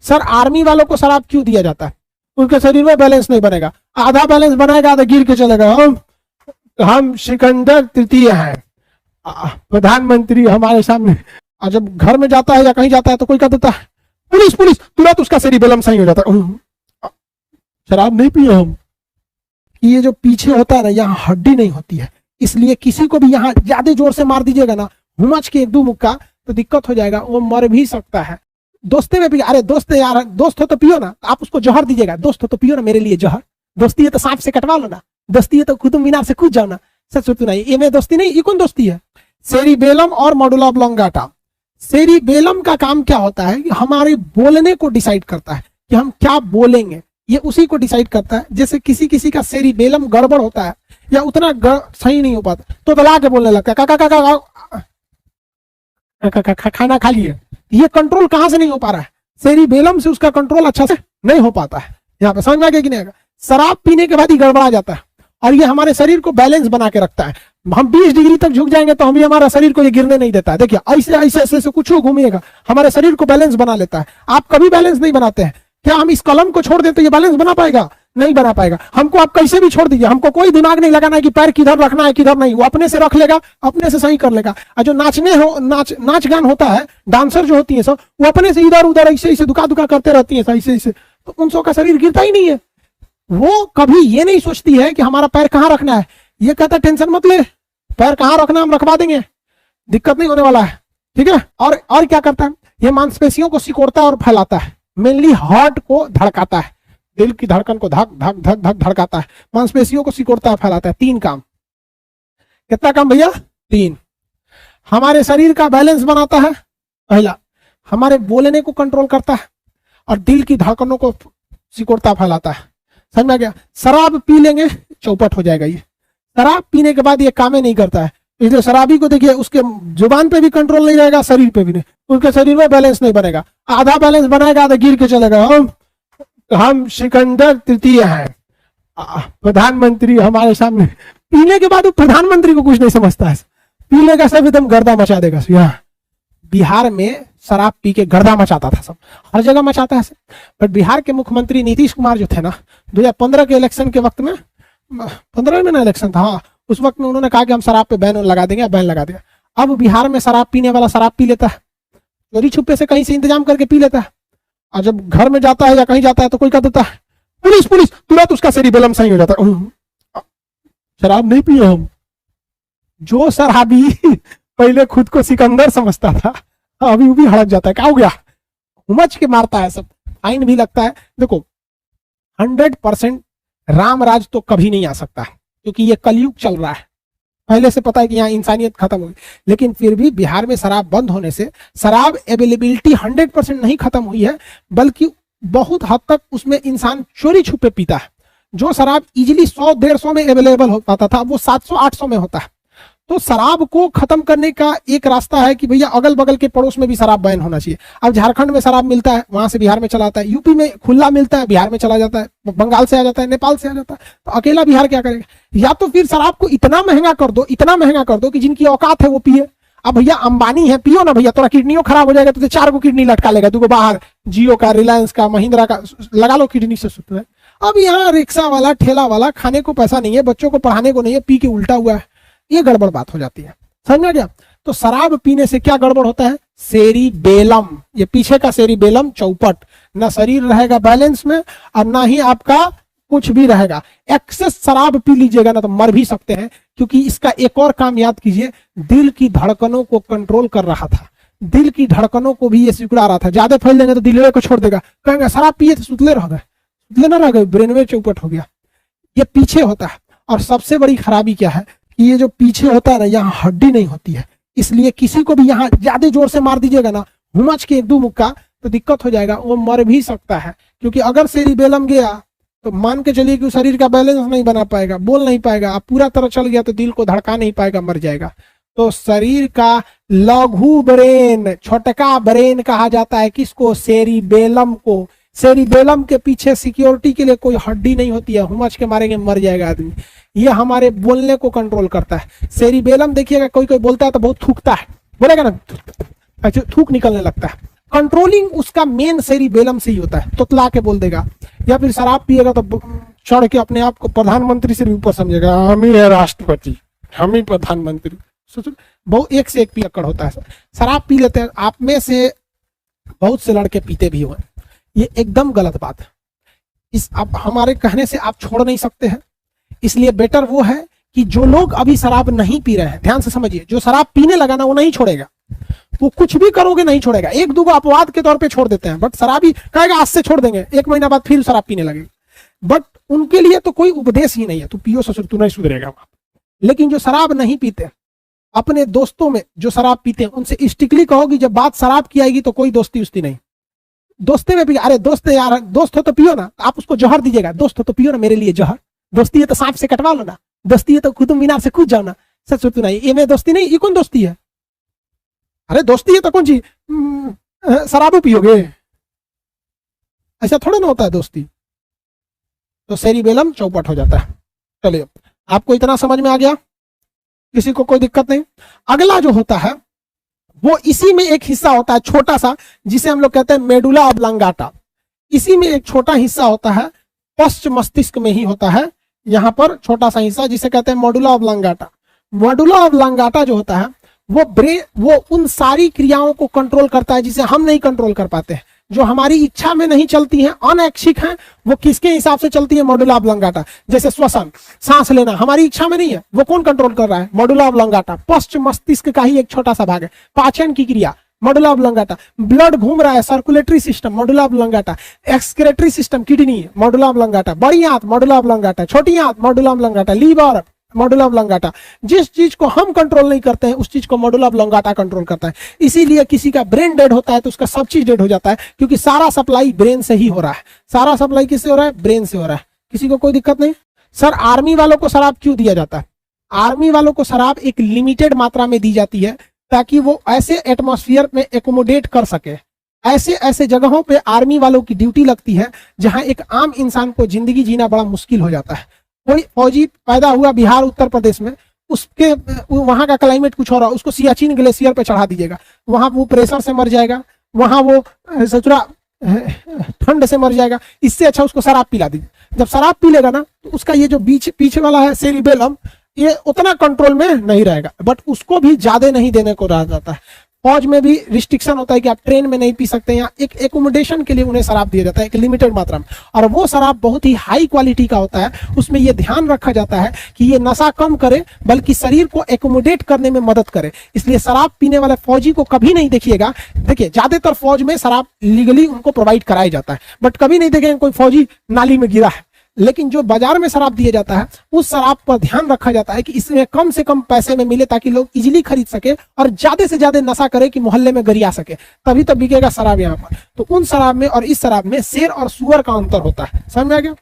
Sir army वालों को शराब क्यों दिया जाता है? उनके शरीर में बैलेंस नहीं बनेगा, आधा बैलेंस बनाएगा आधा गिर के चलेगा। हम सिकंदर तृतीय हैं, प्रधानमंत्री हमारे सामने। और जब घर में जाता है या कहीं जाता है तो कोई कह देता है पुलिस पुलिस, तुरंत उसका सेरिबेलम सही हो जाता है। शराब नहीं पिए हम। ये जो पीछे होता है ना, यहाँ हड्डी नहीं होती है, इसलिए किसी को भी यहाँ ज्यादा जोर से मार दीजिएगा ना, हुमच के एक दो मुक्का, तो दिक्कत हो जाएगा, वो मर भी सकता है। दोस्ती में भी, अरे दोस्त यार, दोस्त हो तो पियो ना, आप उसको जहर दीजिएगा, दोस्त हो तो पियो ना मेरे लिए जहर। दोस्ती है तो सांप से कटवा लो ना, दोस्ती है तो कुतुब मीनार से कूद जाओ ना। सच सुनना, ये में दोस्ती नहीं, ये कौन दोस्ती है? सेरिबेलम और मेडुला ऑब्लोंगाटा। सेरिबेलम का काम क्या होता है कि हमारे बोलने को डिसाइड करता है कि हम क्या बोलेंगे, ये उसी को डिसाइड करता है। जैसे किसी किसी का सेरिबेलम गड़बड़ होता है या उतना सही नहीं हो पाता तो दला के बोलने लगता है खाना खा लिए। ये कंट्रोल कहां से नहीं हो पा रहा है? सेरिबेलम से उसका कंट्रोल अच्छा से नहीं हो पाता है। यहाँ पे समझ में आ गया कि नहीं आएगा? शराब पीने के बाद ही गड़बड़ा जाता है और ये हमारे शरीर को बैलेंस बना के रखता है। हम 20 डिग्री तक झुक जाएंगे तो हम हमारा शरीर को ये गिरने नहीं देता है। देखिए ऐसे ऐसे ऐसे कुछ घूमिएगा, हमारे शरीर को बैलेंस बना लेता है। आप कभी बैलेंस नहीं बनाते हैं। क्या हम इस कलम को छोड़ देते ये बैलेंस बना पाएगा? नहीं बना पाएगा। हमको आप कैसे भी छोड़ दीजिए, हमको कोई दिमाग नहीं लगाना है कि पैर किधर रखना है किधर नहीं, वो अपने से रख लेगा, अपने से सही कर लेगा। और जो नाच गान होता है, डांसर जो होती है सब, वो अपने से इधर उधर ऐसे ऐसे दुका दुका करते रहती है ऐसे ऐसे, तो उन सबका शरीर गिरता ही नहीं है। वो कभी ये नहीं सोचती है कि हमारा पैर कहाँ रखना है। ये कहता टेंशन मत ले, पैर कहाँ रखना हम रखवा देंगे, दिक्कत नहीं होने वाला है, ठीक है। और क्या करता है, ये मांसपेशियों को सिकोड़ता है और फैलाता है। मेनली हार्ट को धड़काता है, दिल की धड़कन को धक धक धक धक धड़काता है, मांसपेशियों को सिकोड़ता है, फैलाता है। 3 काम। कितना काम भैया? 3। हमारे शरीर का बैलेंस बनाता है, पहला। हमारे बोलने को कंट्रोल करता है और दिल की धड़कनों को सिकोड़ता फैलाता है। समझ में आ गया? शराब पी लेंगे चौपट हो जाएगा। ये शराब पीने के बाद ये कामें नहीं करता है, इसलिए शराबी को देखिए उसके जुबान पे भी कंट्रोल नहीं रहेगा, शरीर पे भी नहीं, उनके शरीर में बैलेंस नहीं बनेगा, आधा बैलेंस बनाएगा आधा गिर के चलेगा। हम सिकंदर तृतीय हैं, प्रधानमंत्री हमारे सामने। पीने के बाद वो प्रधानमंत्री को कुछ नहीं समझता है, पी लेगा सब एकदम गर्दा मचा देगा। यहाँ बिहार में शराब पी के गर्दा मचाता था, सब हर जगह मचाता है। बट बिहार के मुख्यमंत्री नीतीश कुमार जो थे ना, 2015 के इलेक्शन के वक्त में, 15 में ना इलेक्शन था, हाँ, उस वक्त में उन्होंने कहा कि हम शराब पे बैन लगा देंगे, बैन लगा दिया। अब बिहार में शराब पीने वाला शराब पी लेता है, चोरी छुपे से कहीं से इंतजाम करके पी लेता है, और जब घर में जाता है या कहीं जाता है तो कोई कह देता है पुलिस पुलिस, तुरंत उसका सेरिबेलम सही हो जाता है। शराब नहीं पिए हम। जो शराबी पहले खुद को सिकंदर समझता था, अभी वो भी हड़क जाता है। क्या हो गया? उमच के मारता है, सब फाइन भी लगता है। देखो 100% राम राज तो कभी नहीं आ सकता है, क्योंकि ये कलयुग चल रहा है, पहले से पता है कि यहाँ इंसानियत खत्म हो गई। लेकिन फिर भी बिहार में शराब बंद होने से शराब अवेलेबिलिटी 100% नहीं खत्म हुई है, बल्कि बहुत हद तक उसमें इंसान चोरी छुपे पीता है। जो शराब इजिली 100-150 में अवेलेबल हो पाता था, वो 700-800 में होता है। तो शराब को खत्म करने का एक रास्ता है कि भैया अगल बगल के पड़ोस में भी शराब बैन होना चाहिए। अब झारखंड में शराब मिलता है, वहां से बिहार में चला आता है, यूपी में खुला मिलता है, बिहार में चला जाता है, बंगाल से आ जाता है, नेपाल से आ जाता है, तो अकेला बिहार क्या करेगा? या तो फिर शराब को इतना महंगा कर दो, इतना महंगा कर दो कि जिनकी औकात है वो पिए। अब भैया अंबानी है, पियो ना भैया, थोड़ा किडनियों खराब हो जाएगा तो 4 गो किडनी लटका लेगा, 2 गो बाहर, जियो का, रिलायंस का, महिंद्रा का, लगा लो किडनी से सुत है। अब यहाँ रिक्शा वाला, ठेला वाला, खाने को पैसा नहीं है, बच्चों को पढ़ाने को नहीं है, पी के उल्टा हुआ है, ये गड़बड़ बात हो जाती है। समझ में गया? तो शराब पीने से क्या गड़बड़ होता है? सेरिबेलम, ये पीछे का सेरिबेलम चौपट, ना शरीर रहेगा बैलेंस में और ना ही आपका कुछ भी रहेगा। एक्सेस शराब पी लीजिएगा ना तो मर भी सकते हैं, क्योंकि इसका एक और काम याद कीजिए, दिल की धड़कनों को कंट्रोल कर रहा था, दिल की धड़कनों को भी ये सिकुड़ा रहा था। ज्यादा फैल देंगे तो दिल को छोड़ देगा, कहेंगे शराब पिए तो सुतले रह गए, सुतले ना रह गए, ब्रेन में चौपट हो गया। ये पीछे होता है। और सबसे बड़ी खराबी क्या है कि ये जो पीछे होता है ना, यहाँ हड्डी नहीं होती है, इसलिए किसी को भी यहाँ ज्यादा जोर से मार दीजिएगा ना, हुमच के एक दो मुक्का, तो दिक्कत हो जाएगा, वो मर भी सकता है। क्योंकि अगर सेरिबेलम गया तो मान के चलिए कि शरीर का बैलेंस नहीं बना पाएगा, बोल नहीं पाएगा, अब पूरा तरह चल गया तो दिल को धड़का नहीं पाएगा, मर जाएगा। तो शरीर का लघु ब्रेन, छोटका ब्रेन कहा जाता है किसको? सेरिबेलम को। सेरिबेलम के पीछे सिक्योरिटी के लिए कोई हड्डी नहीं होती है, हुमच के मारेंगे मर जाएगा आदमी। ये हमारे बोलने को कंट्रोल करता है। सेरिबेलम देखिएगा, कोई कोई बोलता है तो बहुत थूकता है, बोलेगा ना, अच्छा थूक निकलने लगता है। कंट्रोलिंग उसका मेन सेरिबेलम से ही होता है, तुतला के बोल देगा, या फिर शराब पिएगा तो चढ़ के अपने आप को प्रधानमंत्री से भी ऊपर समझेगा, हम ही है राष्ट्रपति, हम ही प्रधानमंत्री। बहुत एक से एक पियक्कड़ होता है। शराब पी लेते हैं, आप में से बहुत से लड़के पीते भी हुए, ये एकदम गलत बात है। इस आप हमारे कहने से आप छोड़ नहीं सकते हैं, इसलिए बेटर वो है कि जो लोग अभी शराब नहीं पी रहे हैं, ध्यान से समझिए, जो शराब पीने लगा ना वो नहीं छोड़ेगा, वो कुछ भी करोगे नहीं छोड़ेगा। एक दो अपवाद के तौर पे छोड़ देते हैं, बट शराबी कहेगा आज से छोड़ देंगे, 1 महीना बाद फिर शराब पीने लगेगा, बट उनके लिए तो कोई उपदेश ही नहीं है, तू पियो ससुर तू नहीं सुधरेगा। लेकिन जो शराब नहीं पीते, अपने दोस्तों में जो शराब पीते हैं उनसे स्ट्रिक्टली कहो कि जब बात शराब की आएगी तो कोई दोस्ती उस्ती नहीं। दोस्ती में भी अरे दोस्त यार, दोस्त हो तो पियो ना, आप उसको जहर दीजिएगा, दोस्त हो तो पियो ना मेरे लिए जहर, दोस्ती है तो सांप से कटवा लो ना, दोस्ती है तो कुतुब मीनार से कूद जाओ ना। सच तो नहीं, ये में दोस्ती नहीं, ये कौन दोस्ती है? अरे दोस्ती है तो कौन सी शराबो पियोगे, ऐसा थोड़ा ना होता है दोस्ती। तो सेरिबेलम चौपट हो जाता है। चलिए, आपको इतना समझ में आ गया, किसी को कोई दिक्कत नहीं। अगला जो होता है वो इसी में एक हिस्सा होता है छोटा सा, जिसे हम लोग कहते हैं मेडुला ऑब्लांगाटा। इसी में एक छोटा हिस्सा होता है, पश्च मस्तिष्क में ही होता है, यहाँ पर छोटा सा हिस्सा जिसे कहते हैं मेडुला ऑब्लांगाटा। मेडुला ऑब्लांगाटा जो होता है वो उन सारी क्रियाओं को कंट्रोल करता है जिसे हम नहीं कंट्रोल कर पाते हैं, जो हमारी इच्छा में नहीं चलती हैं, अनैच्छिक हैं, वो किसके हिसाब से चलती है? Medulla oblongata. जैसे श्वसन, सांस लेना हमारी इच्छा में नहीं है, वो कौन कंट्रोल कर रहा है? Medulla oblongata. पश्च मस्तिष्क का ही एक छोटा सा भाग है। पाचन की क्रिया मेडुला ऑब्लांगाटा। ब्लड घूम रहा है, circulatory system medulla oblongata. Excretory system kidney medulla oblongata. बड़ी आंत मेडुला ऑब्लांगाटा। छोटी आंत medulla oblongata. Liver medulla oblongata. जिस चीज को हम कंट्रोल नहीं करते हैं उस चीज को मेडुला ऑब्लांगाटा कंट्रोल करता है। इसीलिए किसी का ब्रेन डेड होता है तो उसका सब चीज डेड हो जाता है, क्योंकि सारा सप्लाई ब्रेन से ही हो रहा है। सारा सप्लाई किससे हो रहा है? ब्रेन से हो रहा है। किसी को कोई दिक्कत नहीं? सर आर्मी वालों को शराब क्यों दिया जाता है? आर्मी वालों को शराब एक लिमिटेड मात्रा में दी जाती है ताकि वो ऐसे एटमॉस्फेयर में एकोमोडेट कर सके। ऐसे ऐसे जगहों पे आर्मी वालों की ड्यूटी लगती है जहां एक आम इंसान को जिंदगी जीना बड़ा मुश्किल हो जाता है। कोई फौजी पैदा हुआ बिहार उत्तर प्रदेश में, उसके वहां का क्लाइमेट कुछ हो रहा है, उसको सियाचिन ग्लेशियर पे चढ़ा दीजिएगा, वहां वो प्रेशर से मर जाएगा, वहां वो सचुरा ठंड से मर जाएगा। इससे अच्छा उसको शराब पिला दीजिए। जब शराब पी लेगा ना तो उसका ये जो पीछे वाला है सेरिबेलम, ये उतना कंट्रोल में नहीं रहेगा, बट उसको भी ज्यादा नहीं देने को रहा जाता है। फौज में भी रिस्ट्रिक्शन होता है कि आप ट्रेन में नहीं पी सकते, या एक एकोमोडेशन के लिए उन्हें शराब दिया जाता है एक लिमिटेड मात्रा में, और वो शराब बहुत ही हाई क्वालिटी का होता है। उसमें ये ध्यान रखा जाता है कि ये नशा कम करे बल्कि शरीर को एकोमोडेट करने में मदद करे। इसलिए शराब पीने वाले फौजी को कभी नहीं देखिएगा। देखिए ज्यादातर फौज में शराब लीगली उनको प्रोवाइड कराया जाता है, बट कभी नहीं देखेंगे कोई फौजी नाली में गिरा है। लेकिन जो बाजार में शराब दिया जाता है उस शराब पर ध्यान रखा जाता है कि इसमें कम से कम पैसे में मिले ताकि लोग इजीली खरीद सके और ज्यादा से ज्यादा नशा करे कि मोहल्ले में गरिया सके, तभी तो बिकेगा शराब यहाँ पर। तो उन शराब में और इस शराब में शेर और सुअर का अंतर होता है। समझ में आ गया?